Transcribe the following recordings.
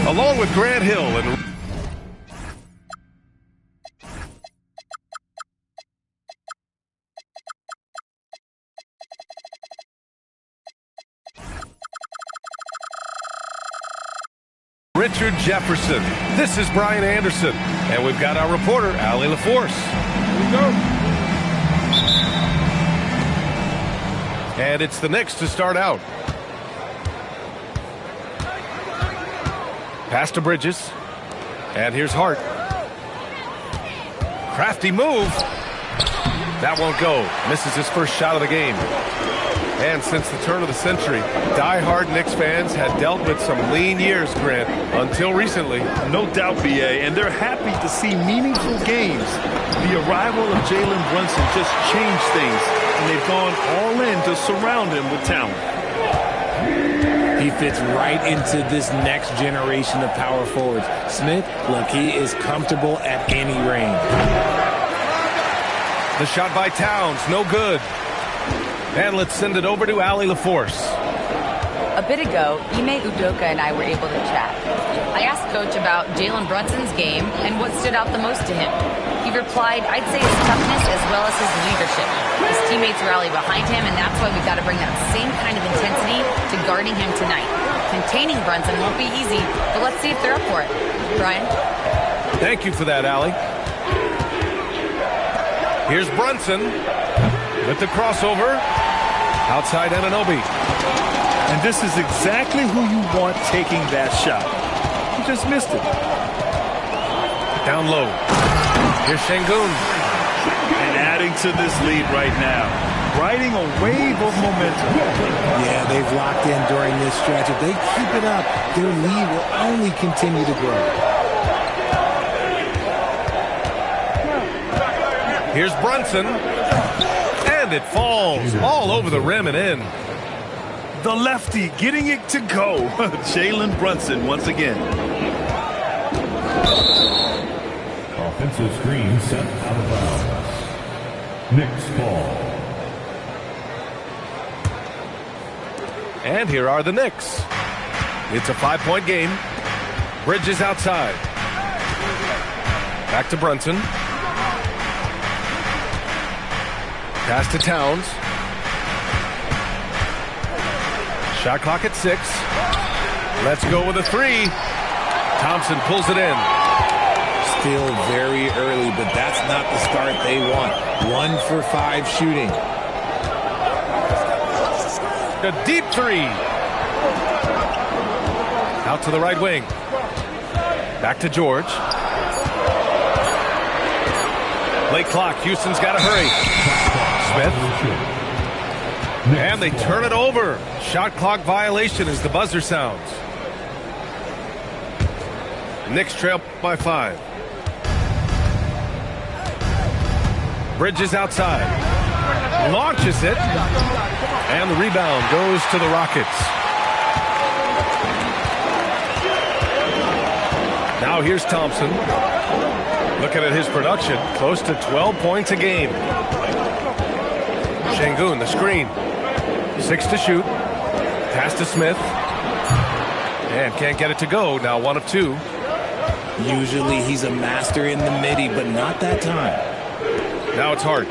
along with Grant Hill and Richard Jefferson. This is Brian Anderson, and we've got our reporter, Allie LaForce. Here we go. And it's the Knicks to start out. Pass to Bridges. And here's Hart. Crafty move. That won't go. Misses his first shot of the game. And since the turn of the century, die-hard Knicks fans had dealt with some lean years, Grant, until recently. No doubt, B.A., and they're happy to see meaningful games. The arrival of Jalen Brunson just changed things, and they've gone all in to surround him with talent. He fits right into this next generation of power forwards. Smith, look, he is comfortable at any range. The shot by Towns, no good. And let's send it over to Allie LaForce. A bit ago, Ime Udoka and I were able to chat. I asked Coach about Jalen Brunson's game and what stood out the most to him. He replied, I'd say his toughness as well as his leadership. His teammates rally behind him, and that's why we've got to bring that same kind of intensity to guarding him tonight. Containing Brunson won't be easy, but let's see if they're up for it. Brian? Thank you for that, Allie. Here's Brunson with the crossover. Outside Anunoby. And this is exactly who you want taking that shot. He just missed it. Down low. Here's Şengün. And adding to this lead right now. Riding a wave of momentum. Yeah, they've locked in during this stretch. If they keep it up, their lead will only continue to grow. Here's Brunson. And it falls all over the rim and in. The lefty getting it to go. Jalen Brunson once again. Offensive screen set out of bounds. Knicks ball. And here are the Knicks. It's a 5-point game. Bridges outside. Back to Brunson. Pass to Towns. Shot clock at 6. Let's go with a 3. Thompson pulls it in. Still very early, but that's not the start they want. 1 for 5 shooting. A deep 3. Out to the right wing. Back to George. Late clock. Houston's got to hurry. Smith. And they turn it over. Shot clock violation as the buzzer sounds. Knicks trail by 5. Bridges outside. Launches it. And the rebound goes to the Rockets. Now here's Thompson. Looking at his production, close to 12 points a game. Şengün, the screen. 6 to shoot. Pass to Smith. And can't get it to go. Now 1 of 2. Usually he's a master in the midi, but not that time. Now it's Hart.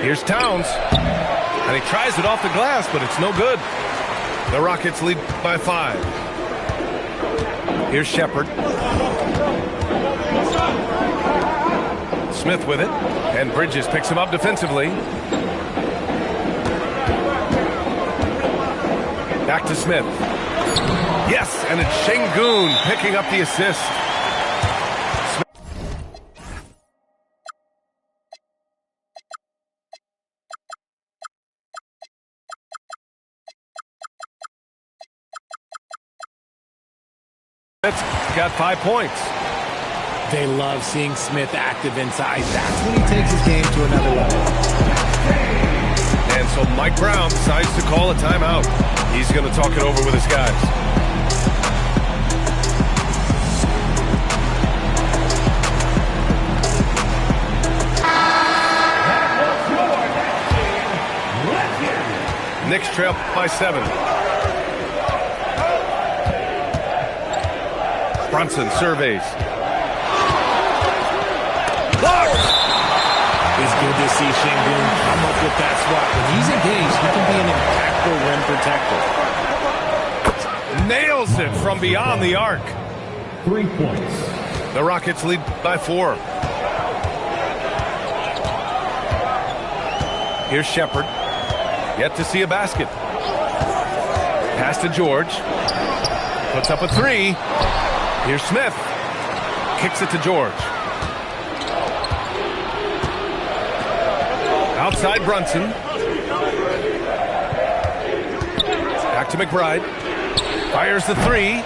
Here's Towns. And he tries it off the glass, but it's no good. The Rockets lead by 5. Here's Shepherd. Smith with it. And Bridges picks him up defensively. Back to Smith. Yes, and it's Şengün picking up the assist. Smith's got 5 points. They love seeing Smith active inside. That's when he takes his game to another level. And so Mike Brown decides to call a timeout. He's going to talk it over with his guys. Knicks trail by 7. Brunson surveys. Blocked! It's good to see Sengun come up with that swat. When he's engaged, he can be an impactful rim protector. Nails it from beyond the arc. 3 points. The Rockets lead by 4. Here's Shepard. Yet to see a basket. Pass to George. Puts up a 3. Here's Smith. Kicks it to George. Outside Brunson. Back to McBride. Fires the 3.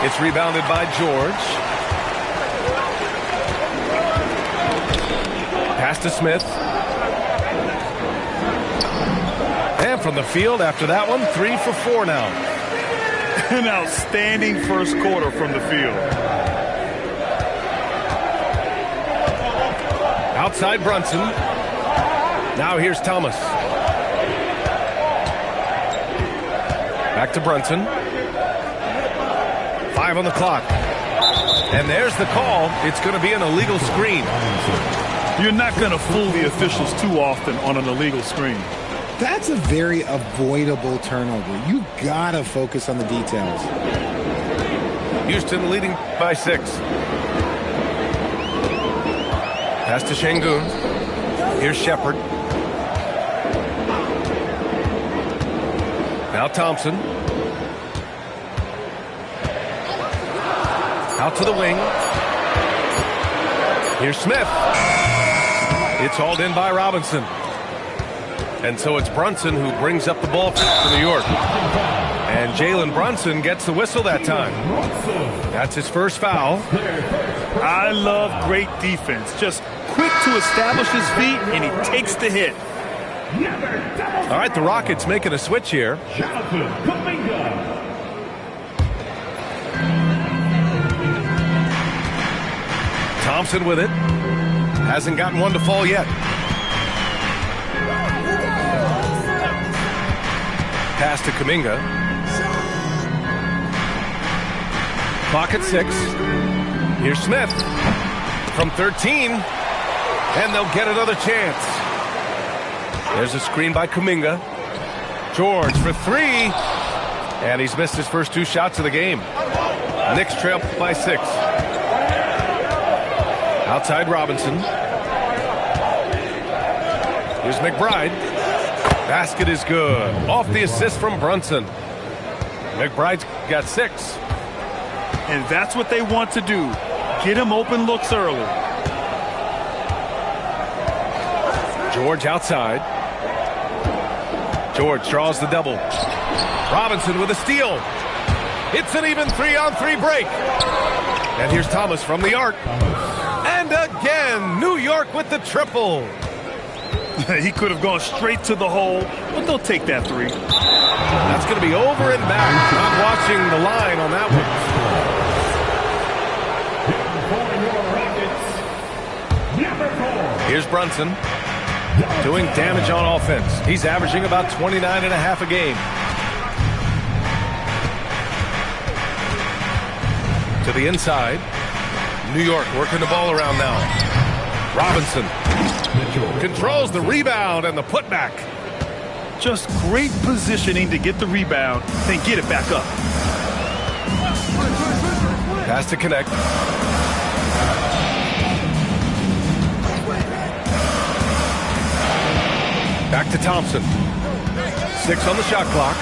It's rebounded by George. Pass to Smith. And from the field after that one, 3 for 4 now. An outstanding first quarter from the field. Outside Brunson. Now here's Thomas. Back to Brunson. 5 on the clock. And there's the call. It's going to be an illegal screen. You're not going to fool the officials too often on an illegal screen. That's a very avoidable turnover. You gotta focus on the details. Houston leading by 6. Pass to Sengun. Here's Shepard. Now Thompson. Out to the wing. Here's Smith. It's hauled in by Robinson. And so it's Brunson who brings up the ball for New York. And Jalen Brunson gets the whistle that time. That's his first foul. I love great defense. Just quick to establish his feet, and he takes the hit. All right, the Rockets making a switch here. Thompson with it. Hasn't gotten one to fall yet. Pass to Kuminga. Clock at 6. Here's Smith from 13. And they'll get another chance. There's a screen by Kuminga. George for 3. And he's missed his first 2 shots of the game. Knicks trail by 6. Outside Robinson. Here's McBride. Basket is good. Off the assist from Brunson. McBride's got 6. And that's what they want to do. Get him open looks early. George outside. George draws the double. Robinson with a steal. It's an even 3-on-3 break. And here's Thomas from the arc. And again, New York with the triple. He could have gone straight to the hole, but they'll take that 3. That's going to be over and back. Not watching the line on that one. Here's Brunson doing damage on offense. He's averaging about 29.5 a game. To the inside. New York working the ball around now. Robinson controls the rebound and the putback. Just great positioning to get the rebound, then get it back up. Pass to connect. Back to Thompson. 6 on the shot clock.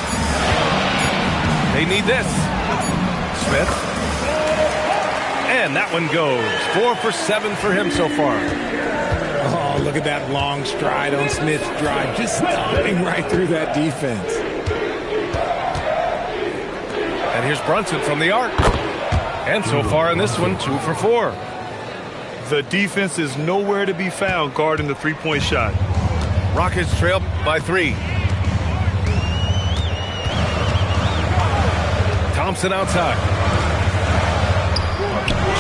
They need this. Smith. And that one goes. 4 for 7 for him so far. Oh, look at that long stride on Smith's drive. Just stomping right through that defense. And here's Brunson from the arc. And so far in this one, 2 for 4. The defense is nowhere to be found guarding the three-point shot. Rockets trail by 3. Thompson outside.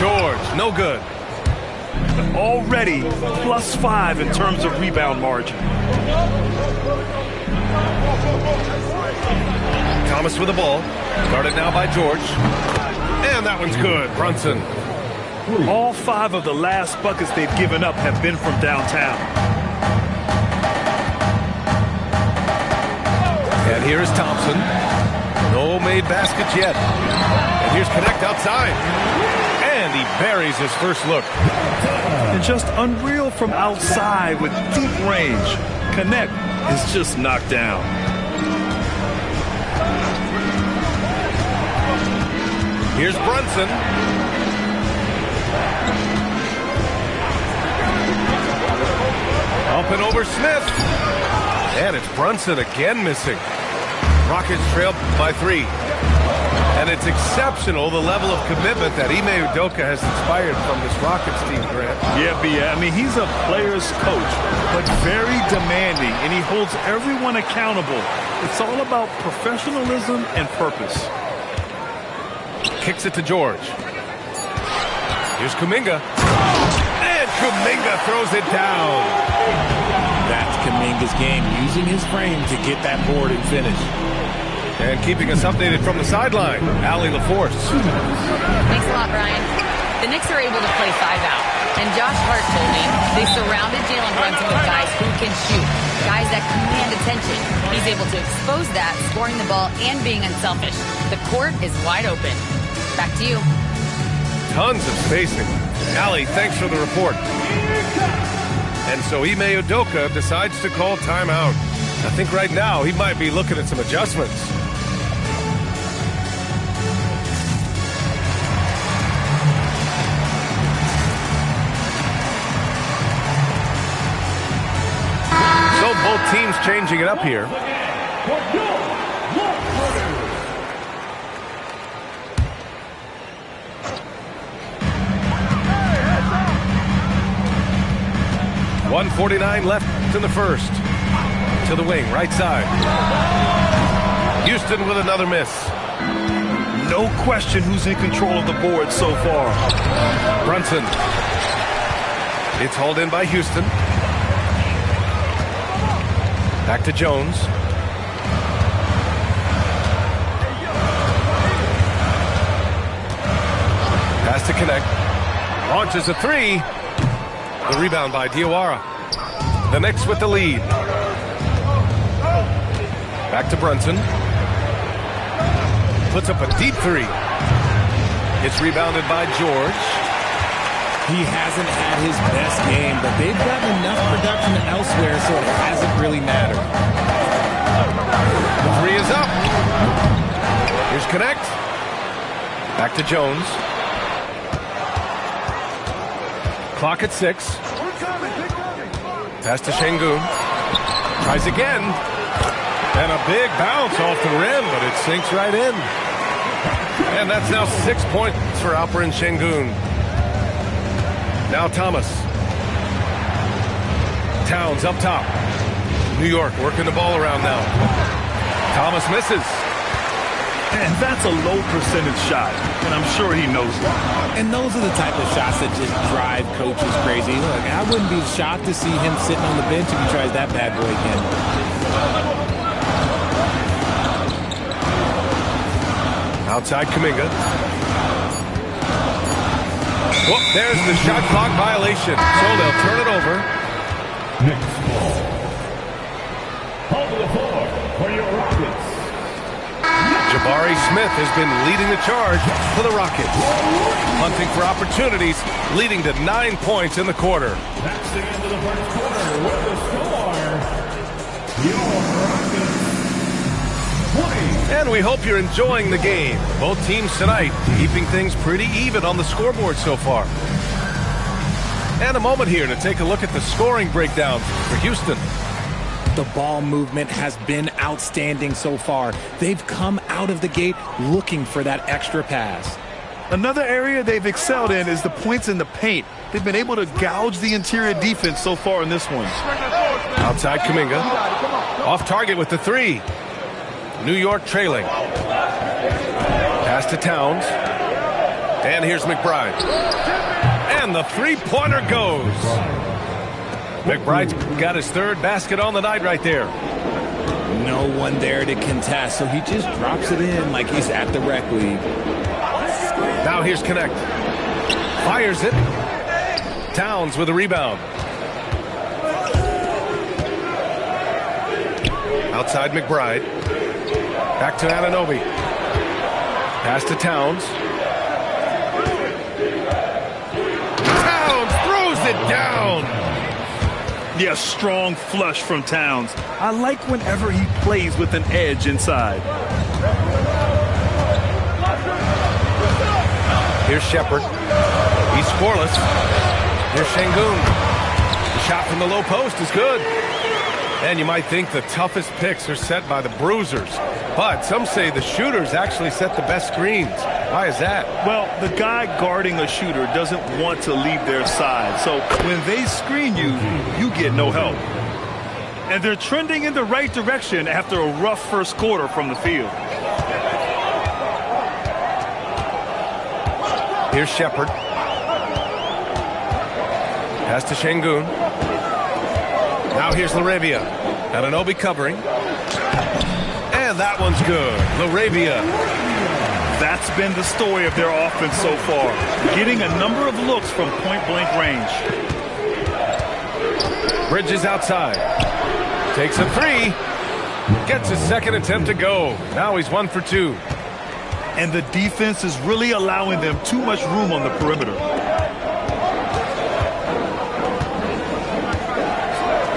George, no good. Already +5 in terms of rebound margin. Thomas with the ball. Guarded now by George. And that one's good. Brunson. All 5 of the last buckets they've given up have been from downtown. And here is Thompson. No made baskets yet. And here's Connect outside. And he buries his first look. And just unreal from outside with deep range. Connect is just knocked down. Here's Brunson. Up and over Smith. And it's Brunson again missing. Rockets trail by 3. And it's exceptional, the level of commitment that Ime Udoka has inspired from this Rockets team, Grant. Yeah, I mean, he's a player's coach, but very demanding, and he holds everyone accountable. It's all about professionalism and purpose. Kicks it to George. Here's Kuminga. And Kuminga throws it down. That's Kuminga's game, using his frame to get that board and finish. And keeping us updated from the sideline, Allie LaForce. Thanks a lot, Brian. The Knicks are able to play 5 out. And Josh Hart told me they surrounded Jalen Brunson with guys who can shoot, guys that command attention. He's able to expose that, scoring the ball and being unselfish. The court is wide open. Back to you. Tons of spacing. Allie, thanks for the report. And so Ime Udoka decides to call timeout. I think right now he might be looking at some adjustments. So both teams changing it up here. .149 left in the first. To the wing, right side. Houston with another miss. No question who's in control of the board so far. Brunson. It's hauled in by Houston. Back to Jones. Pass to Connect. Launches a 3. The rebound by Diawara. The Knicks with the lead. Back to Brunson. Puts up a deep 3. It's rebounded by George. He hasn't had his best game, but they've gotten enough production elsewhere, so it hasn't really mattered. The 3 is up. Here's Connect. Back to Jones. Clock at 6. Pass to Şengün. Tries again. And a big bounce off the rim, but it sinks right in. And that's now 6 points for Alperen Şengün. Now Thomas. Towns up top. New York working the ball around now. Thomas misses. And that's a low percentage shot, and I'm sure he knows it. And those are the type of shots that just drive coaches crazy. Look, I wouldn't be shocked to see him sitting on the bench if he tries that bad boy again. Outside Kuminga. Whoop, there's the shot clock violation. So they'll turn it over. Next ball. Call to the floor for your Rockets. Jabari Smith has been leading the charge for the Rockets. Hunting for opportunities, leading to 9 points in the quarter. That's the end of the first quarter with the score. Your Rockets 20. And we hope you're enjoying the game. Both teams tonight keeping things pretty even on the scoreboard so far. And a moment here to take a look at the scoring breakdown for Houston. The ball movement has been outstanding so far. They've come out of the gate looking for that extra pass. Another area they've excelled in is the points in the paint. They've been able to gouge the interior defense so far in this one. Outside Kuminga. Off target with the 3. New York trailing. Pass to Towns. And here's McBride. And the 3-pointer goes. McBride's got his 3rd basket on the night right there. no one there to contest, so he just drops it in like he's at the rec league. Now here's Connect. Fires it. Towns with a rebound. Outside McBride. Back to Anunoby. Pass to Towns. Towns throws it down. Yeah, strong flush from Towns. I like whenever he plays with an edge inside. Here's Shepard. He's scoreless. Here's Şengün. The shot from the low post is good. And you might think the toughest picks are set by the bruisers. But some say the shooters actually set the best screens. Why is that? Well, the guy guarding a shooter doesn't want to leave their side. So when they screen you, you get no help. And they're trending in the right direction after a rough first quarter from the field. Here's Shepard. Pass to Şengün. Now here's Laravia. Anunoby covering. And that one's good. Laravia. That's been the story of their offense so far. Getting a number of looks from point-blank range. Bridges outside. Takes a three. Gets his second attempt to go. Now he's 1 for 2. And the defense is really allowing them too much room on the perimeter.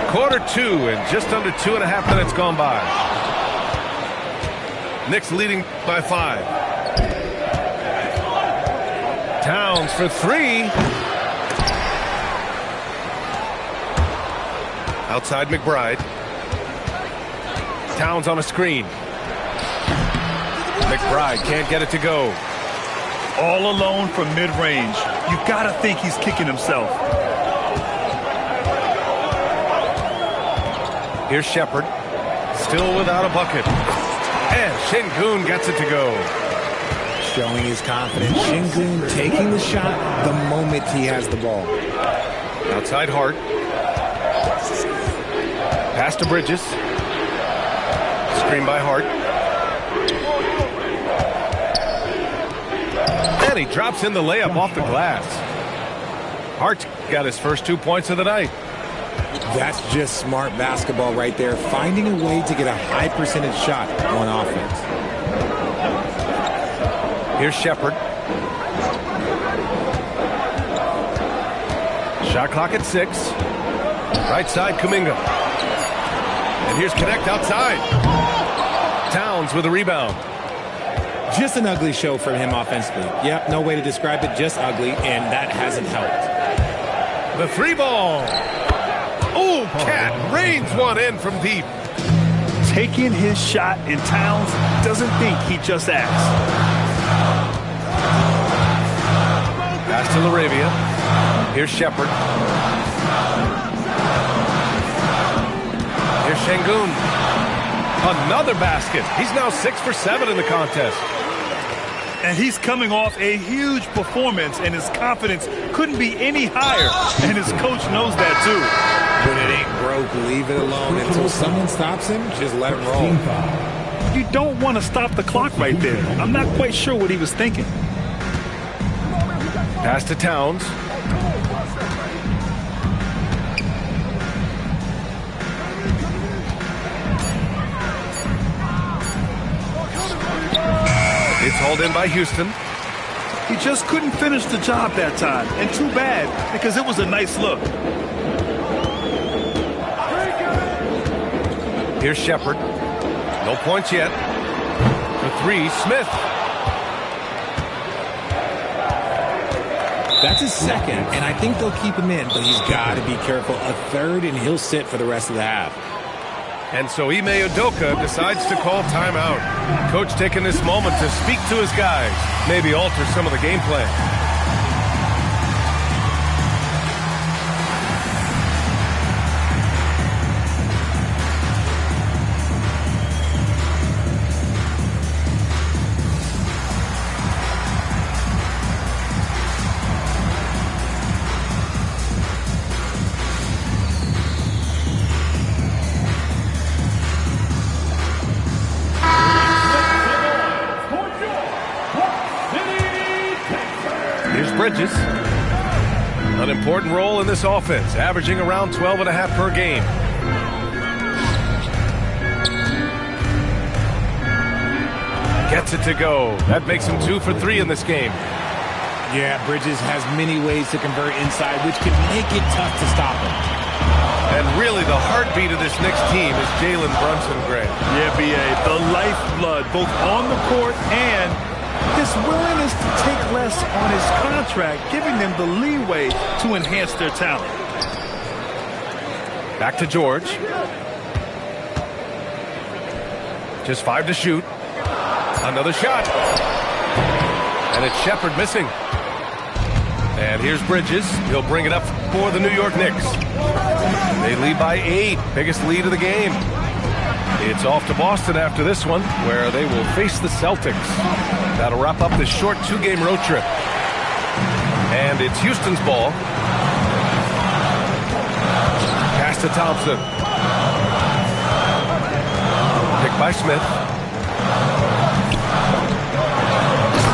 Quarter 2 and just under 2.5 minutes gone by. Knicks leading by 5. Towns for 3. Outside McBride. Towns on a screen. McBride can't get it to go. All alone from mid-range. You gotta think he's kicking himself. Here's Shepard. Still without a bucket. And Şengün gets it to go. Showing his confidence. Şengün taking the shot the moment he has the ball. Outside Hart. Pass to Bridges. Screen by Hart. And he drops in the layup off the glass. Hart got his first 2 points of the night. That's just smart basketball right there. Finding a way to get a high percentage shot on offense. Here's Shepard. Shot clock at 6. Right side, Kuminga. And here's Connect outside. Towns with a rebound. Just an ugly show from him offensively. Yep, no way to describe it, just ugly, and that hasn't helped. The 3 ball. Oh, Cat rains one in from deep. Taking his shot, and Towns doesn't think he just asked. Pass to Laravia. Here's Shepard. Here's Şengün. Another basket. He's now 6 for 7 in the contest. And he's coming off a huge performance, and his confidence couldn't be any higher. And his coach knows that, too. When it ain't broke, leave it alone. Until someone stops him, just let him roll. You don't want to stop the clock right there. I'm not quite sure what he was thinking. Pass to Towns. It's hauled in by Houston. He just couldn't finish the job that time. And too bad, because it was a nice look. Here's Shepard. No points yet. For 3, Smith. That's his second, and I think they'll keep him in, but he's got to be careful. A third, and he'll sit for the rest of the half. And so Ime Udoka decides to call timeout. Coach taking this moment to speak to his guys, maybe alter some of the game plan. Bridges. An important role in this offense, averaging around 12.5 per game. Gets it to go. That makes him 2 for 3 in this game. Yeah, Bridges has many ways to convert inside, which can make it tough to stop him. And really, the heartbeat of this Knicks team is Jalen Brunson, Grant. Yeah, B.A., the lifeblood, both on the court and his willingness to take less on his contract, giving them the leeway to enhance their talent. Back to George. Just 5 to shoot. Another shot. And it's Shepherd missing. And here's Bridges. He'll bring it up for the New York Knicks. They lead by 8. Biggest lead of the game. It's off to Boston after this one, where they will face the Celtics. That'll wrap up this short 2-game road trip. And it's Houston's ball. Pass to Thompson. Picked by Smith.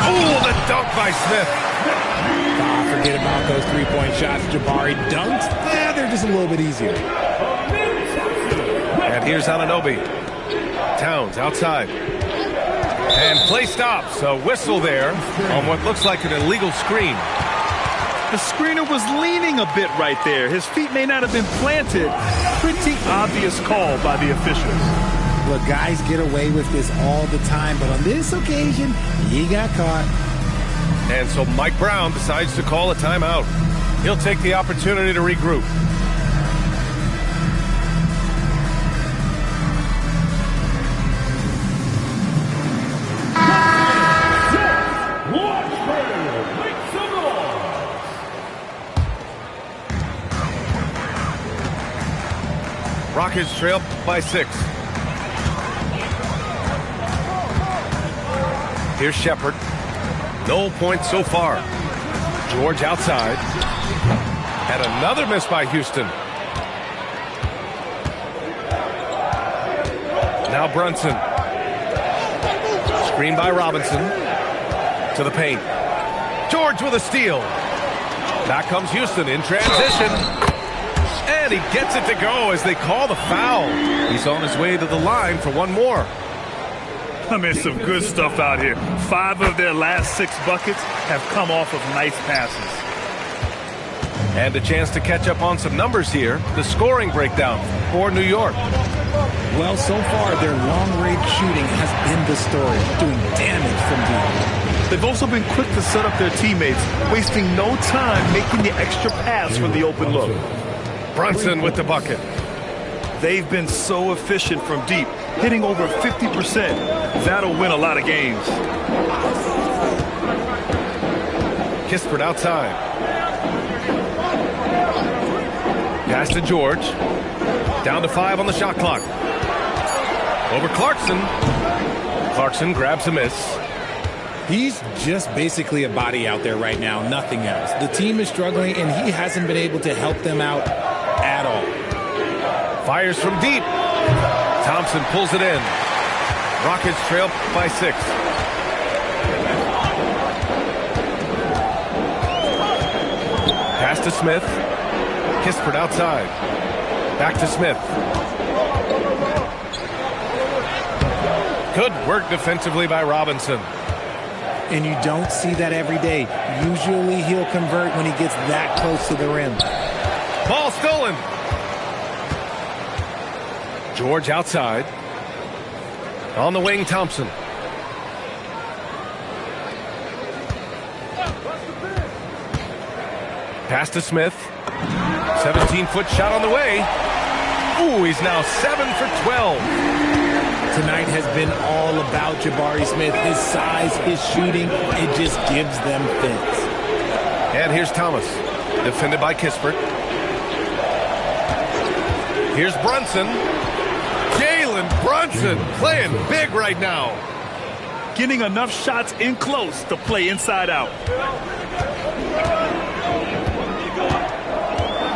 Oh, the dunk by Smith. Forget about those three-point shots. Jabari dunked. They're just a little bit easier. And here's Anunoby. Towns outside. And play stops. A whistle there on what looks like an illegal screen. The screener was leaning a bit right there. His feet may not have been planted. Pretty obvious call by the officials. Look, guys get away with this all the time, but on this occasion, he got caught. And so Mike Brown decides to call a timeout. He'll take the opportunity to regroup. Rockets trail by 6. Here's Shepherd. No points so far. George outside. And another miss by Houston. Now Brunson. Screen by Robinson. To the paint. George with a steal. Back comes Houston in transition. And he gets it to go as they call the foul. He's on his way to the line for one more. I mean, some good stuff out here. 5 of their last 6 buckets have come off of nice passes. And a chance to catch up on some numbers here. The scoring breakdown for New York. Well, so far, their long-range shooting has been the story, doing damage from deep. They've also been quick to set up their teammates, wasting no time making the extra pass from the open look. Brunson with the bucket. They've been so efficient from deep, hitting over 50%. That'll win a lot of games. Kispert outside. Pass to George. Down to 5 on the shot clock. Over Clarkson. Clarkson grabs a miss. He's just basically a body out there right now, nothing else. The team is struggling, and he hasn't been able to help them out at all. Fires from deep. Thompson pulls it in. Rockets trail by 6. Pass to Smith. Kispert outside. Back to Smith. Good work defensively by Robinson. And you don't see that every day. Usually he'll convert when he gets that close to the rim. Ball stolen. George outside. On the wing, Thompson. Pass to Smith. 17-foot shot on the way. Ooh, he's now 7 for 12. Tonight has been all about Jabari Smith. His size, his shooting, it just gives them fits. And here's Thomas, defended by Kispert. Here's Brunson. Jalen Brunson playing big right now. Getting enough shots in close to play inside out.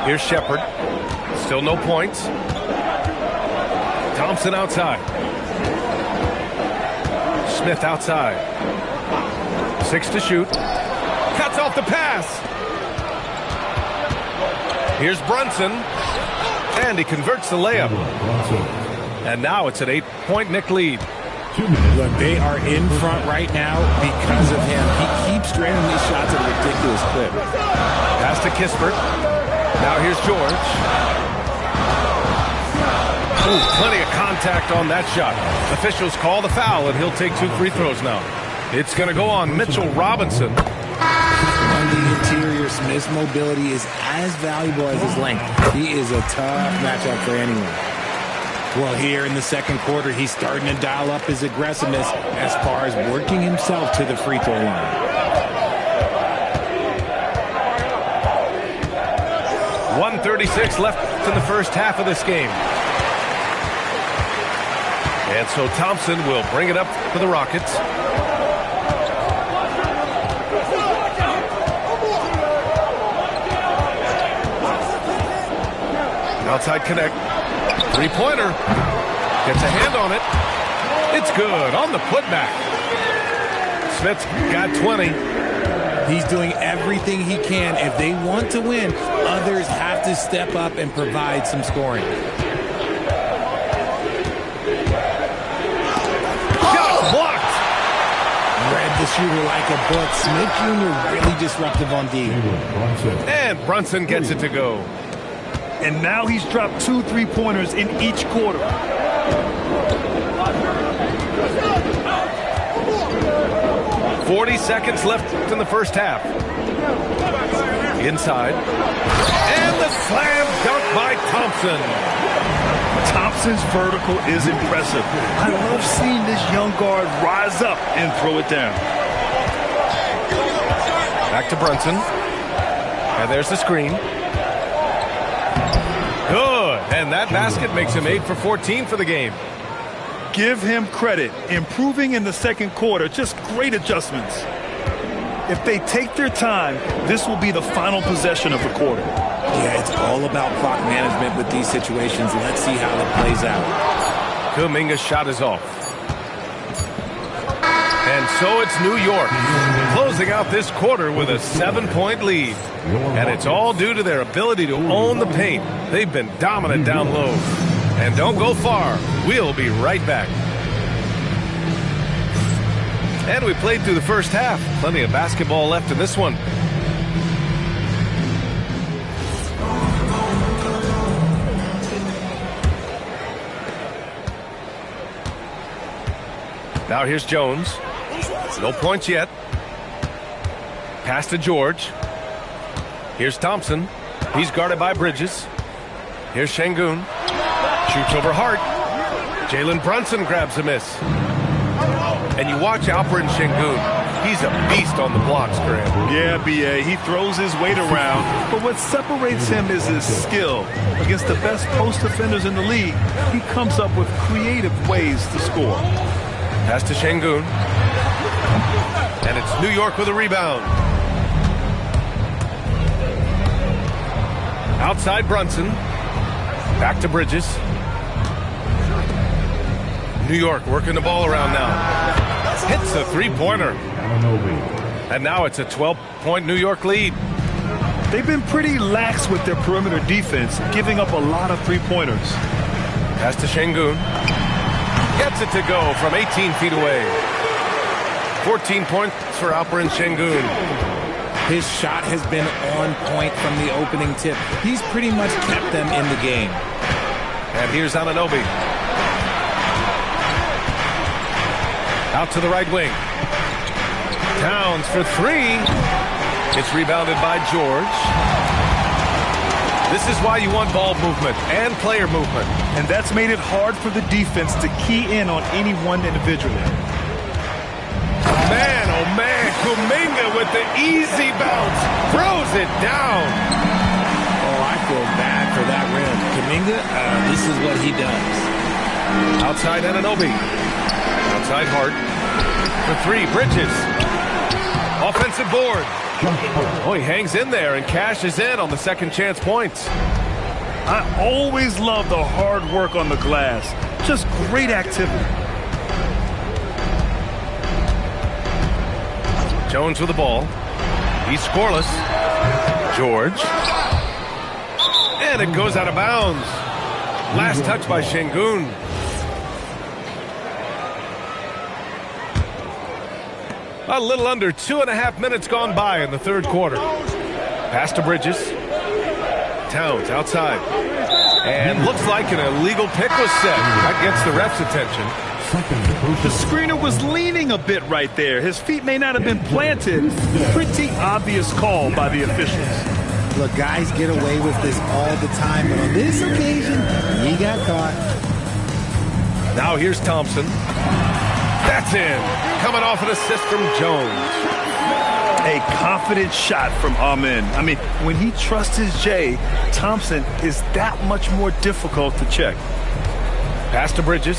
Here's Shepherd. Still no points. Thompson outside. Smith outside. 6 to shoot. Cuts off the the pass. Here's Brunson. And he converts the layup. And now it's an 8-point Knick lead. Look, they are in front right now because of him. He keeps draining these shots at a ridiculous clip. Pass to Kispert. Now here's George. Ooh, plenty of contact on that shot. Officials call the foul, and he'll take 2 free throws now. It's going to go on Mitchell Robinson. On the interior, Smith's mobility is as valuable as his length. He is a tough matchup for anyone. Well, here in the second quarter, he's starting to dial up his aggressiveness as far as working himself to the free throw line. 1:36 left in the first half of this game. And so Thompson will bring it up for the Rockets. Outside connect. Three-pointer. Gets a hand on it. It's good on the putback. Smith's got 20. He's doing everything he can. If they want to win, others have to step up and provide some scoring. Shot blocked. Read the shooter like a book. Smith Jr. really disruptive on D. And Brunson gets it to go. And now he's dropped 2 3-pointers in each quarter. "40 seconds left in the first half. Inside. And the slam dunk by Thompson. Thompson's vertical is impressive. I love seeing this young guard rise up and throw it down. Back to Brunson. And there's the screen. Good. And that basket makes him 8 for 14 for the game. Give him credit. Improving in the second quarter. Just great adjustments. If they take their time, this will be the final possession of the quarter. Yeah, it's all about clock management with these situations. Let's see how it plays out. Kuminga's shot is off. And so it's New York closing out this quarter with a 7-point lead. And it's all due to their ability to own the paint. They've been dominant down low. And don't go far. We'll be right back. And we played through the first half. Plenty of basketball left in this one. Now here's Jones. No points yet. Pass to George. Here's Thompson. He's guarded by Bridges. Here's Şengün. Shoots over Hart. Jalen Brunson grabs a miss. And you watch Alperen Şengün. He's a beast on the blocks, Graham. Yeah, B.A. He throws his weight around. But what separates him is his skill. Against the best post defenders in the league, he comes up with creative ways to score. Pass to Şengün. And it's New York with a rebound. Outside Brunson. Back to Bridges. New York working the ball around now. Hits a three-pointer. And now it's a 12-point New York lead. They've been pretty lax with their perimeter defense, giving up a lot of three-pointers. Pass to Şengün. Gets it to go from 18 feet away. 14 points for Alperen Şengün. His shot has been on point from the opening tip. He's pretty much kept them in the game. And here's Anunoby. Out to the right wing. Towns for three. It's rebounded by George. This is why you want ball movement and player movement. And that's made it hard for the defense to key in on any one individual. Man, oh man, Kuminga with the easy bounce. Throws it down. Oh, I feel bad for that rim. Kuminga, this is what he does. Outside Anunoby. Outside Hart. For three, Bridges. Offensive board. Oh, he hangs in there and cashes in on the second chance points. I always love the hard work on the glass. Just great activity. Jones with the ball. He's scoreless. George. And it goes out of bounds. Last touch by Şengün. A little under 2.5 minutes gone by in the third quarter. Pass to Bridges. Towns outside. And looks like an illegal pick was set. That gets the ref's attention. The screener was leaning a bit right there. His feet may not have been planted. Pretty obvious call by the officials. Look, guys get away with this all the time, but on this occasion, he got caught. Now here's Thompson. That's in. Coming off an assist from Jones. A confident shot from Amen. I mean, when he trusts his J, Thompson is that much more difficult to check. Pass to Bridges.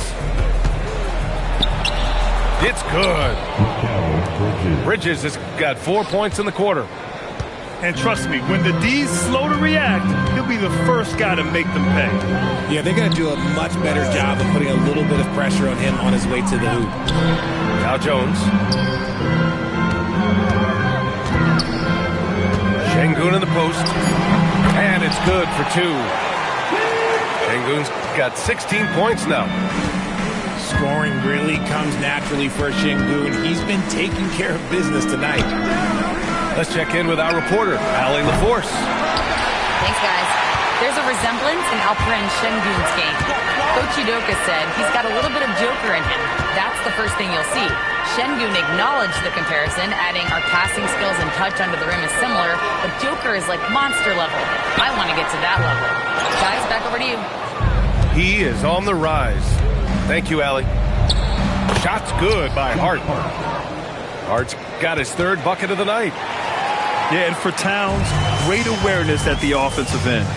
It's good. Bridges has got 4 points in the quarter. And trust me, when the D's slow to react, he'll be the first guy to make them pay. Yeah, they're going to do a much better job of putting a little bit of pressure on him on his way to the hoop. Now Jones. Şengün in the post. And it's good for 2. Şengün's got 16 points now. Scoring really comes naturally for Şengün. He's been taking care of business tonight. Let's check in with our reporter, Allie LaForce. Thanks, guys. There's a resemblance in Alperen Şengün's game. Coach Udoka said he's got a little bit of Joker in him. That's the first thing you'll see. Şengün acknowledged the comparison, adding our passing skills and touch under the rim is similar, but Joker is like monster level. I want to get to that level. Guys, back over to you. He is on the rise. Thank you, Allie. Shot's good by Hart. Hart's got his third bucket of the night. Yeah, and for Towns, great awareness at the offensive end.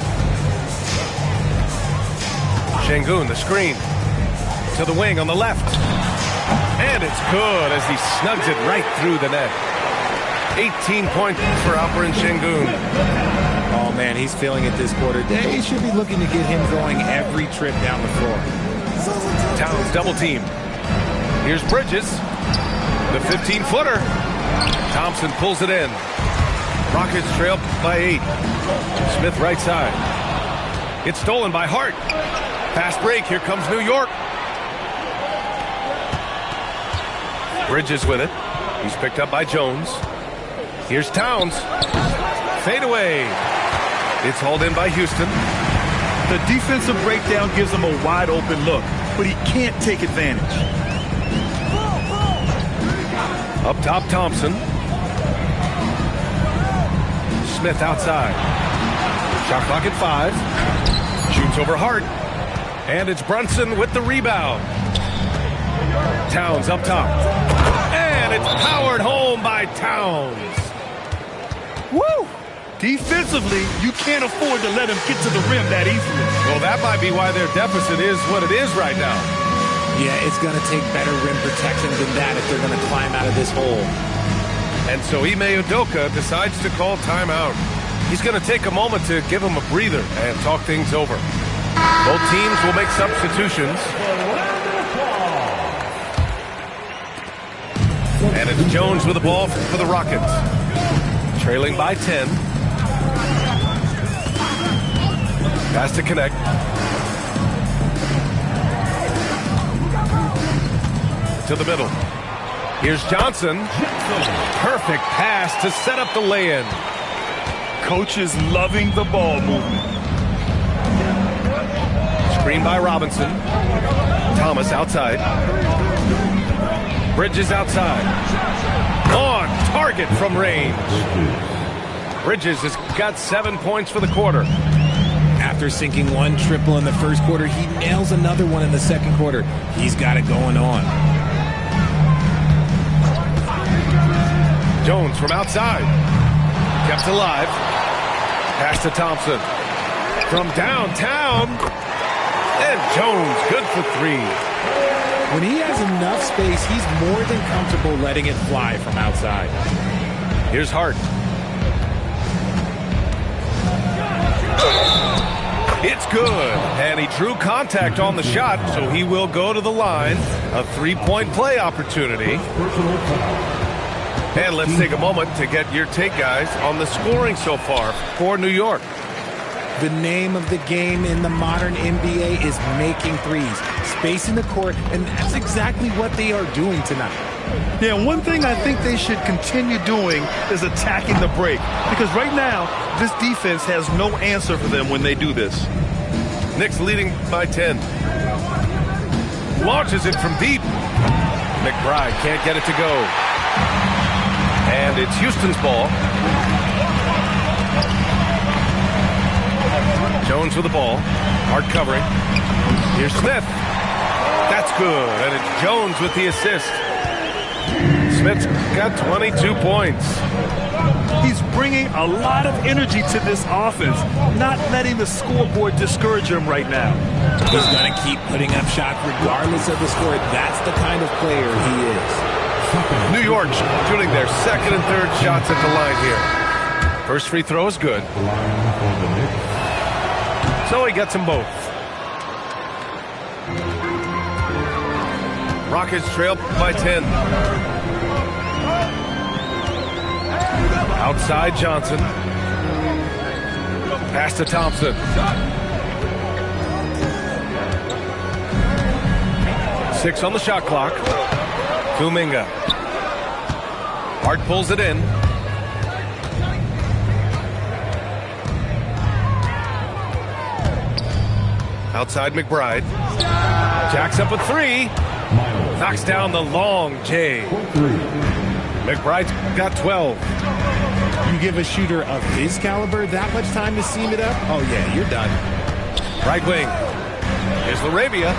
Şengün, the screen. To the wing on the left. And it's good as he snugs it right through the net. 18 points for Alperen Şengün. Oh, man, he's feeling it this quarter. They should be looking to get him going every trip down the floor. Towns double team. Here's Bridges. The 15-footer. Thompson pulls it in. Rockets trail by 8. Smith right side. It's stolen by Hart. Fast break. Here comes New York. Bridges with it. He's picked up by Jones. Here's Towns. Fade away. It's hauled in by Houston. The defensive breakdown gives him a wide open look, but he can't take advantage. Up top, Thompson. Smith outside. Shot clock at 5. Shoots over Hart. And it's Brunson with the rebound. Towns up top. And it's powered home by Towns. Woo! Defensively, you can't afford to let him get to the rim that easily. Well, that might be why their deficit is what it is right now. Yeah, it's going to take better rim protection than that if they're going to climb out of this hole. And so Ime Udoka decides to call timeout. He's going to take a moment to give him a breather and talk things over. Both teams will make substitutions. And it's Jones with the ball for the Rockets. Trailing by 10. Pass to connect. To the middle. Here's Johnson. Perfect pass to set up the lay-in. Coach is loving the ball movement. Screen by Robinson. Thomas outside. Bridges outside. On target from range. Bridges has got 7 points for the quarter. After sinking one triple in the first quarter, he nails another one in the second quarter. He's got it going on. Jones from outside. Kept alive. Pass to Thompson. From downtown. And Jones good for 3. When he has enough space, he's more than comfortable letting it fly from outside. Here's Hart. It's good. And he drew contact on the shot, so he will go to the line. A 3-point play opportunity. And let's take a moment to get your take, guys, on the scoring so far for New York. The name of the game in the modern NBA is making threes, spacing the court, and that's exactly what they are doing tonight. Yeah, one thing I think they should continue doing is attacking the break, because right now, this defense has no answer for them when they do this. Knicks leading by 10. Launches it from deep. McBride can't get it to go. And it's Houston's ball. Jones with the ball. Hard covering. Here's Smith. That's good. And it's Jones with the assist. Smith's got 22 points. He's bringing a lot of energy to this offense, not letting the scoreboard discourage him right now. He's going to keep putting up shots regardless of the score. That's the kind of player he is. New York shooting their second and third shots at the line here. First free throw is good. So he gets them both. Rockets trail by 10. Outside Johnson. Pass to Thompson. Six on the shot clock. Kuminga. Hart pulls it in. Outside McBride. Jacks up a three. Knocks down the long J. McBride's got 12. You give a shooter of his caliber that much time to seam it up? Oh, yeah, you're done. Right wing. Here's Laravia.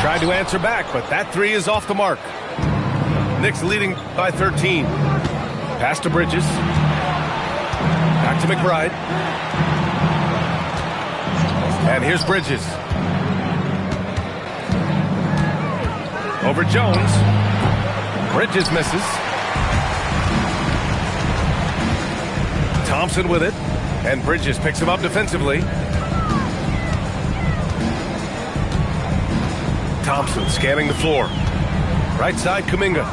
Tried to answer back, but that three is off the mark. Knicks leading by 13. Pass to Bridges. Back to McBride. And here's Bridges. Over Jones. Bridges misses. Thompson with it. And Bridges picks him up defensively. Thompson scanning the floor. Right side, Kuminga.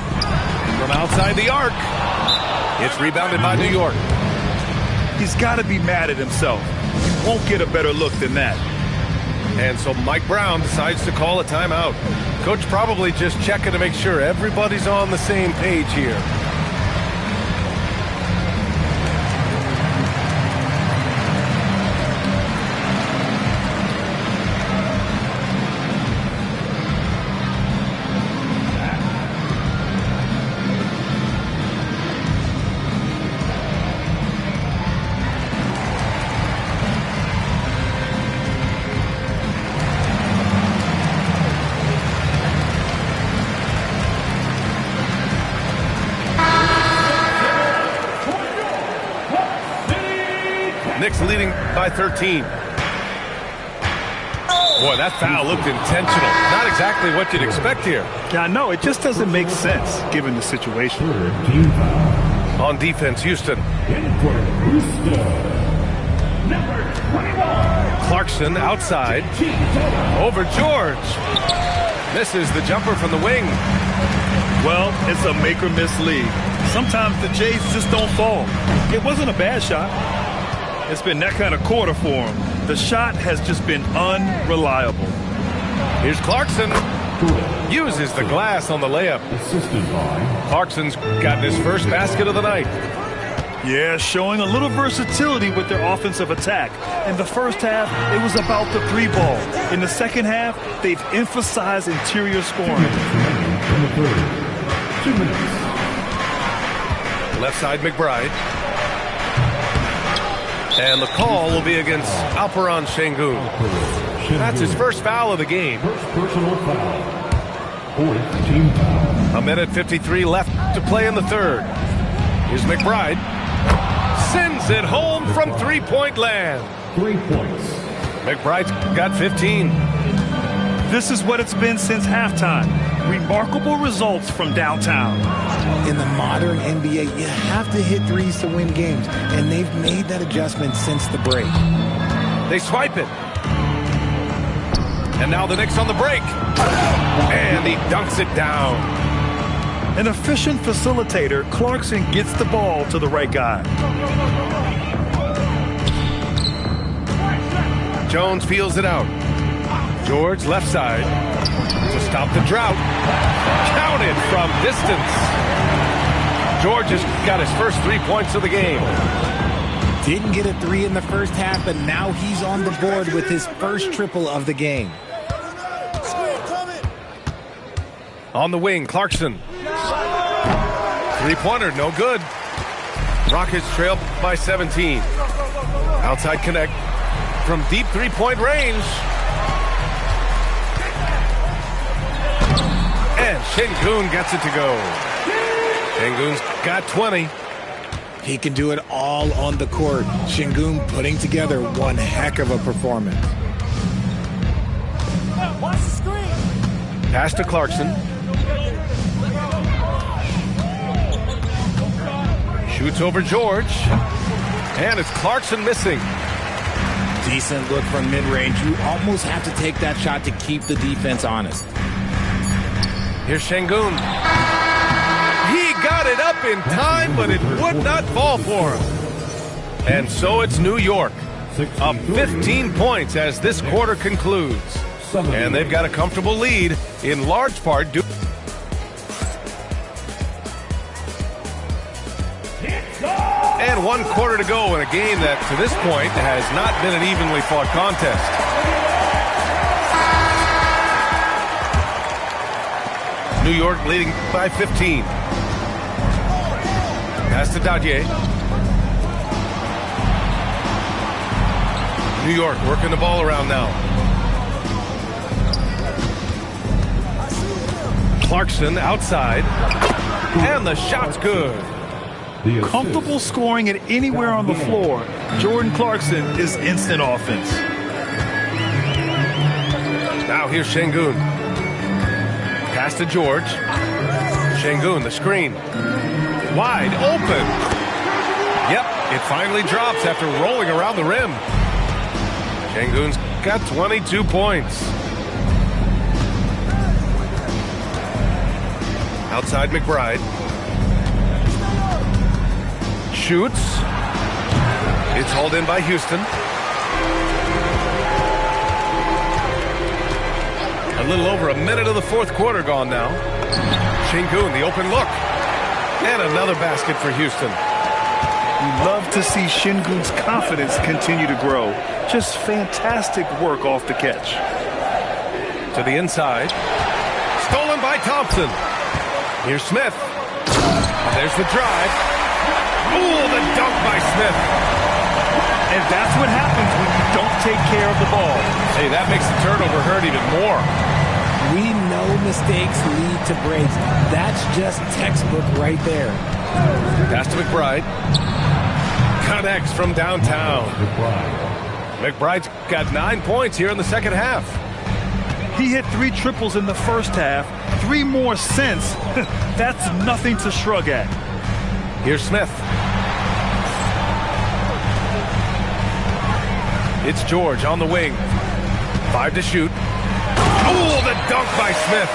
From outside the arc. It's rebounded by New York. He's got to be mad at himself. He won't get a better look than that. And so Mike Brown decides to call a timeout. Coach probably just checking to make sure everybody's on the same page here. Knicks leading by 13. Boy, that foul looked intentional. Not exactly what you'd expect here. Yeah, I know. It just doesn't make sense given the situation. On defense, Houston. Clarkson outside. Over George. Misses the jumper from the wing. Well, it's a make or miss league. Sometimes the Jays just don't fall. It wasn't a bad shot. It's been that kind of quarter for him. The shot has just been unreliable. Here's Clarkson. Uses the glass on the layup. Clarkson's gotten his first basket of the night. Yeah, showing a little versatility with their offensive attack. In the first half, it was about the three ball. In the second half, they've emphasized interior scoring. Left side, McBride. And the call will be against Alperen Sengun. That's his first foul of the game. Personal foul. Fourth team foul. 1:53 left to play in the third. Here's McBride. Sends it home from three-point land. 3 points. McBride's got 15. This is what it's been since halftime. Remarkable results from downtown. In the modern NBA, you have to hit threes to win games, and they've made that adjustment since the break. They swipe it. And now the Knicks on the break. And he dunks it down. An efficient facilitator, Clarkson gets the ball to the right guy. Jones feels it out. George left side to stop the drought. Counted from distance. George has got his first 3 points of the game. Didn't get a 3 in the first half, but now he's on the board with his first triple of the game. On the wing, Clarkson. Three-pointer, no good. Rockets trail by 17. Outside connect from deep three-point range. And Sengun gets it to go. Sengun's got 20. He can do it all on the court. Sengun putting together one heck of a performance. Pass to Clarkson. Shoots over George. And it's Clarkson missing. Decent look from mid-range. You almost have to take that shot to keep the defense honest. Here's Sengun. He got it up in time, but it would not fall for him. And so it's New York. Up 15 points as this quarter concludes. And they've got a comfortable lead, in large part due. And 1 quarter to go in a game that, to this point, has not been an evenly fought contest. New York leading by 15. Pass to Dadier. New York working the ball around now. Clarkson outside. And the shot's good. Comfortable scoring it anywhere on the floor. Jordan Clarkson is instant offense. Now here's Sengun. Pass to George. Sengun, the screen. Wide open. Yep, it finally drops after rolling around the rim. Sengun's got 22 points. Outside McBride. Shoots. It's hauled in by Houston. A little over a minute of the fourth quarter gone now. Sengun, the open look. And another basket for Houston. We love to see Sengun's confidence continue to grow. Just fantastic work off the catch. To the inside. Stolen by Thompson. Here's Smith. There's the drive. Ooh, the dunk by Smith. And that's what happens when you don't take care of the ball. Hey, that makes the turnover hurt even more. We know mistakes lead to breaks. That's just textbook right there. Pass to McBride. Connects from downtown. McBride's got 9 points here in the second half. He hit 3 triples in the first half. 3 more since. That's nothing to shrug at. Here's Smith. It's George on the wing. 5 to shoot. Oh, the dunk by Smith.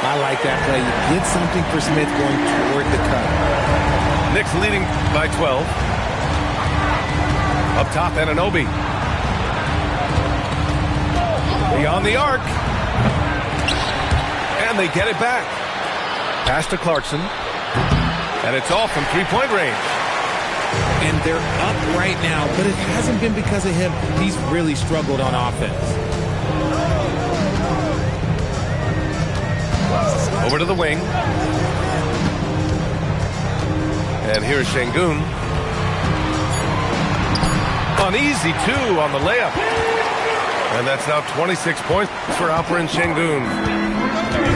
I like that play. You get something for Smith going toward the cup. Knicks leading by 12. Up top, Anunoby. Beyond the arc. And they get it back. Pass to Clarkson. And it's off from three-point range. And they're up right now, but it hasn't been because of him. He's really struggled on offense. Over to the wing. And here's Sengun. An easy 2 on the layup. And that's now 26 points for Alperen Sengun.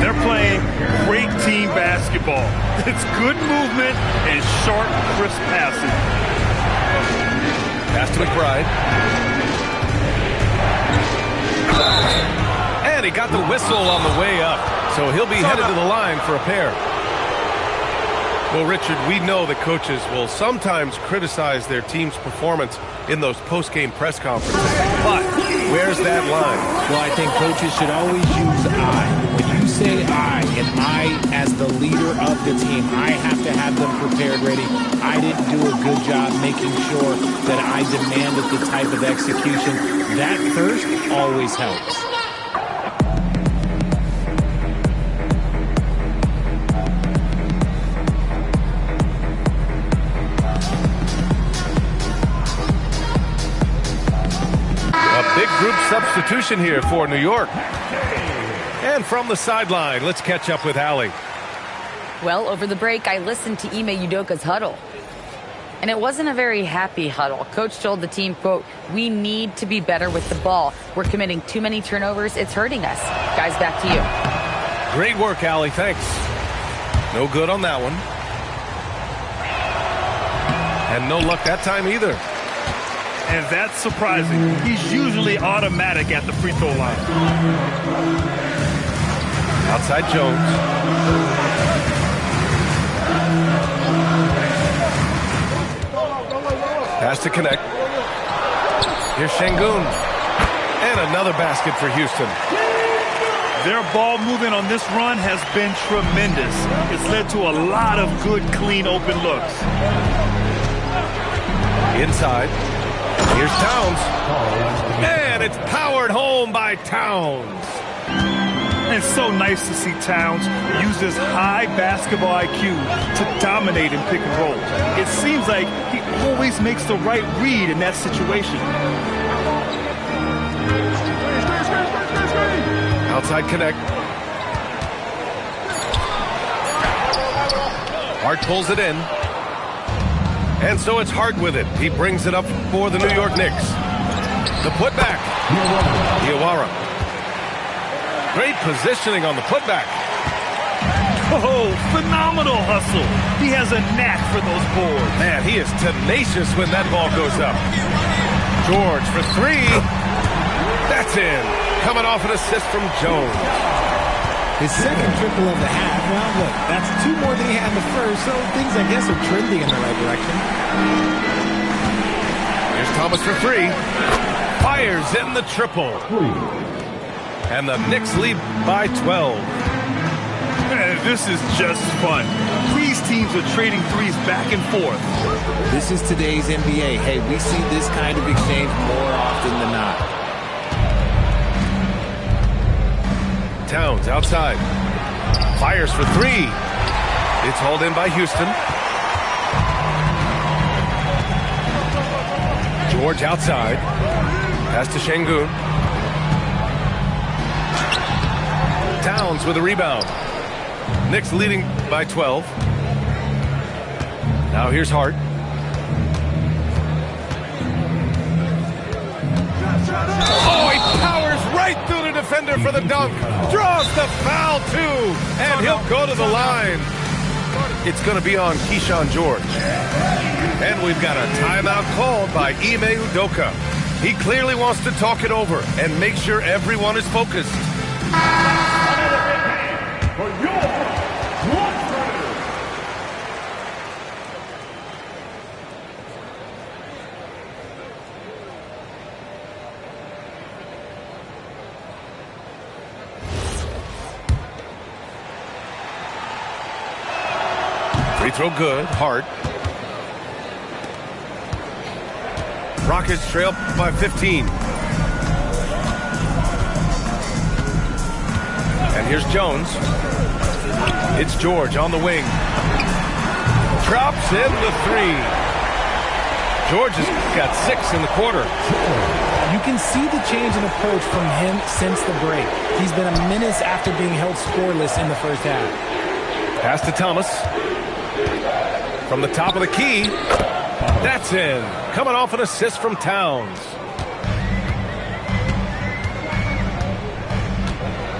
They're playing great team basketball. It's good movement and sharp, crisp passing. Pass to McBride. And he got the whistle on the way up. So he'll be headed to the line for a pair. Well, Richard, we know that coaches will sometimes criticize their team's performance in those post-game press conferences. But where's that line? Well, I think coaches should always use I. When you say as the leader of the team, I have to have them prepared ready. I didn't do a good job making sure that I demanded the type of execution. That first always helps. Big group substitution here for New York. And from the sideline, let's catch up with Allie. Well, over the break, I listened to Ime Udoka's huddle. And it wasn't a very happy huddle. Coach told the team, quote, "We need to be better with the ball. We're committing too many turnovers. It's hurting us." Guys, back to you. Great work, Allie. Thanks. No good on that one. And no luck that time either. And that's surprising. He's usually automatic at the free throw line. Outside Jones. Pass to connect. Here's Şengün. And another basket for Houston. Their ball movement on this run has been tremendous. It's led to a lot of good, clean, open looks. Inside. Here's Towns. And it's powered home by Towns. And it's so nice to see Towns use his high basketball IQ to dominate in pick and roll. It seems like he always makes the right read in that situation. Outside connect. Hart pulls it in. And so it's Hart with it. He brings it up for the New York Knicks. The putback. Diawara. Great positioning on the putback. Oh, phenomenal hustle. He has a knack for those boards. Man, he is tenacious when that ball goes up. George for three. That's in. Coming off an assist from Jones. His second triple of the half. Well, look, that's two more than he had in the first, so things, I guess, are trending in the right direction. Here's Thomas for three. Fires in the triple. And the Knicks lead by 12. Man, this is just fun. These teams are trading threes back and forth. This is today's NBA. Hey, we see this kind of exchange more often than not. Towns outside. Fires for three. It's hauled in by Houston. George outside. Pass to Şengün. Towns with a rebound. Knicks leading by 12. Now here's Hart. Oh, he powers right through the defender for the dunk. Draws the foul, too. And he'll go to the line. It's going to be on Keyshawn George. And we've got a timeout called by Ime Udoka. He clearly wants to talk it over and make sure everyone is focused. For your one. 3 throw good. Hart. Rockets trail by 15. And here's Jones. It's George on the wing. Drops in the three. George has got 6 in the quarter. You can see the change in approach from him since the break. He's been a menace after being held scoreless in the first half. Pass to Thomas. From the top of the key. That's in. Coming off an assist from Towns.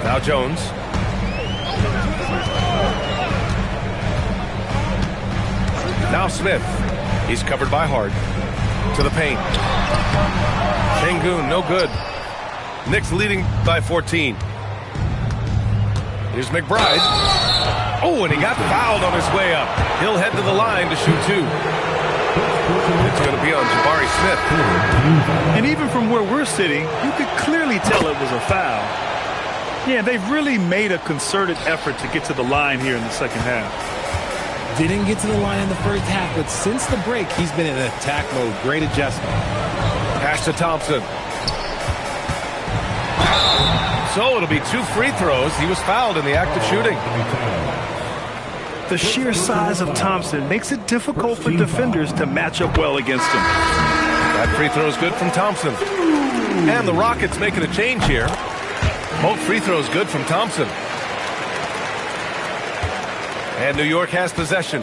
Now Jones. Now Smith. He's covered by Hart. To the paint. Şengün, no good. Knicks leading by 14. Here's McBride. Oh, and he got fouled on his way up. He'll head to the line to shoot 2. It's going to be on Jabari Smith. And even from where we're sitting, you could clearly tell it was a foul. Yeah, they've really made a concerted effort to get to the line here in the second half. Didn't get to the line in the first half, but since the break, he's been in attack mode. Great adjustment. Pass to Thompson. So it'll be 2 free throws. He was fouled in the act of shooting. The sheer size of Thompson makes it difficult for defenders to match up well against him. That free throw is good from Thompson. And the Rockets making a change here. Both free throws good from Thompson. And New York has possession.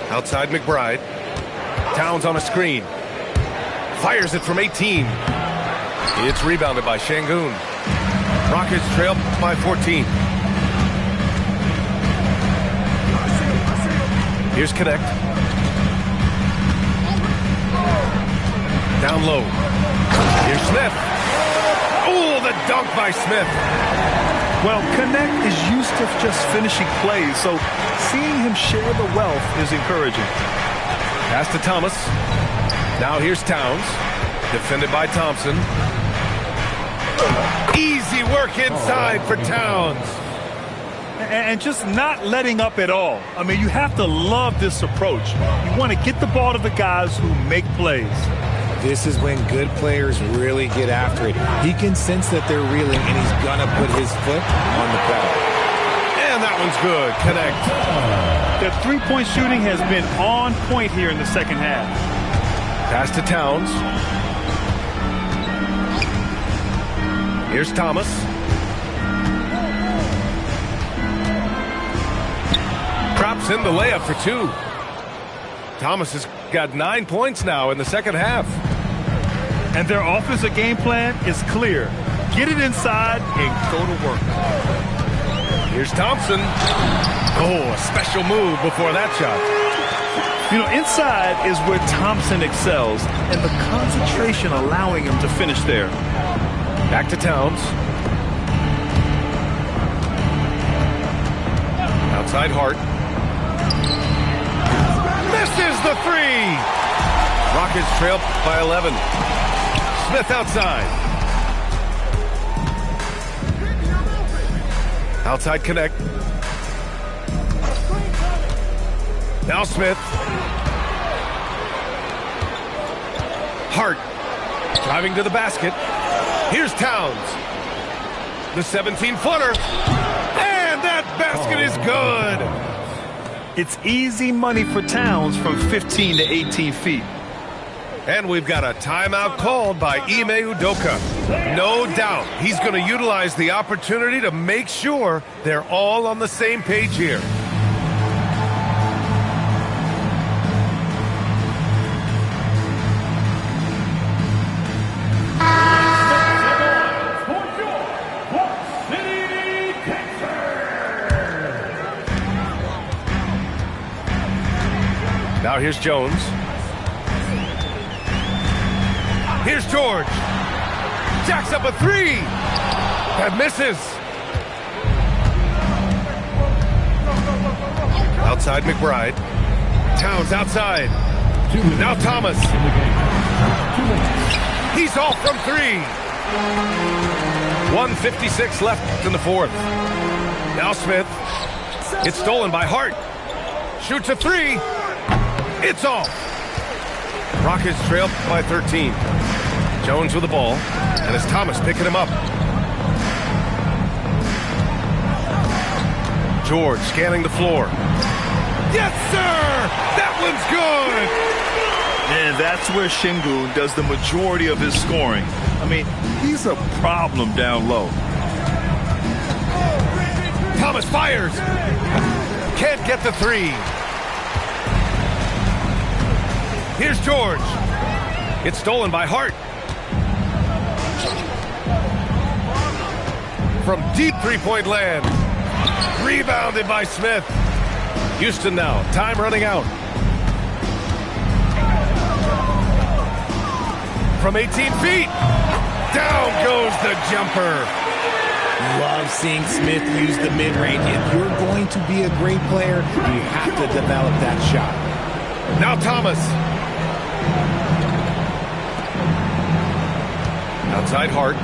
Outside McBride. Towns on a screen. Fires it from 18. It's rebounded by Şengün. Rockets trail by 14. Here's Connect. Down low. Here's Smith. Oh, the dunk by Smith. Well, Connect is used to just finishing plays, so seeing him share the wealth is encouraging. Pass to Thomas. Now here's Towns. Defended by Thompson. Easy work inside for Towns. And just not letting up at all. I mean, you have to love this approach. You want to get the ball to the guys who make plays. This is when good players really get after it. He can sense that they're reeling, and he's going to put his foot on the pedal. And that one's good. Connect. The three-point shooting has been on point here in the second half. Pass to Towns. Here's Thomas. Drops in the layup for 2. Thomas has got 9 points now in the second half. And their offensive game plan is clear. Get it inside and go to work. Here's Thompson. Oh, a special move before that shot. You know, inside is where Thompson excels, and the concentration allowing him to finish there. Back to Towns. Outside Hart. Misses the 3. Rockets trail by 11. Smith outside. Outside Connect. Now Smith. Hart driving to the basket. Here's Towns. The 17-footer. And that basket is good. It's easy money for Towns from 15 to 18 feet. And we've got a timeout called by Ime Udoka. No doubt he's going to utilize the opportunity to make sure they're all on the same page here. Now here's Jones. Here's George. Jacks up a 3. That misses. Outside McBride. Towns outside. Now Thomas. He's off from 3. 1:56 left in the fourth. Now Smith. It's stolen by Hart. Shoots a 3. It's off. Rockets trail by 13. Jones with the ball, and it's Thomas picking him up. George scanning the floor. Yes, sir! That one's good! And that's where Şengün does the majority of his scoring. I mean, he's a problem down low. Thomas fires. Can't get the 3. Here's George. It's stolen by Hart. From deep three-point land. Rebounded by Smith. Houston now. Time running out. From 18 feet. Down goes the jumper. Love seeing Smith use the mid-range. If you're going to be a great player, you have to develop that shot. Now Thomas. Outside Hart.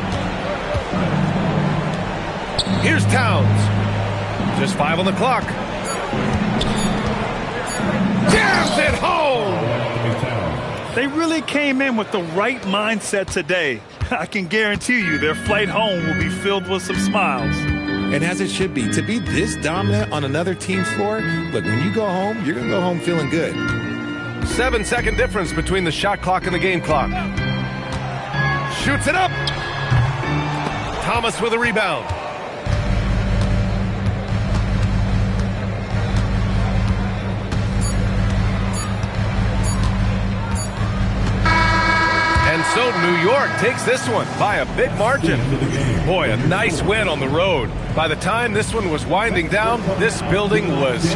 Here's Towns. Just 5 on the clock. Jams it home! They really came in with the right mindset today. I can guarantee you their flight home will be filled with some smiles. And as it should be. To be this dominant on another team's floor, look, when you go home, you're going to go home feeling good. 7-second difference between the shot clock and the game clock. Shoots it up. Thomas with a rebound. And so New York takes this one by a big margin. Boy, a nice win on the road. By the time this one was winding down, this building was...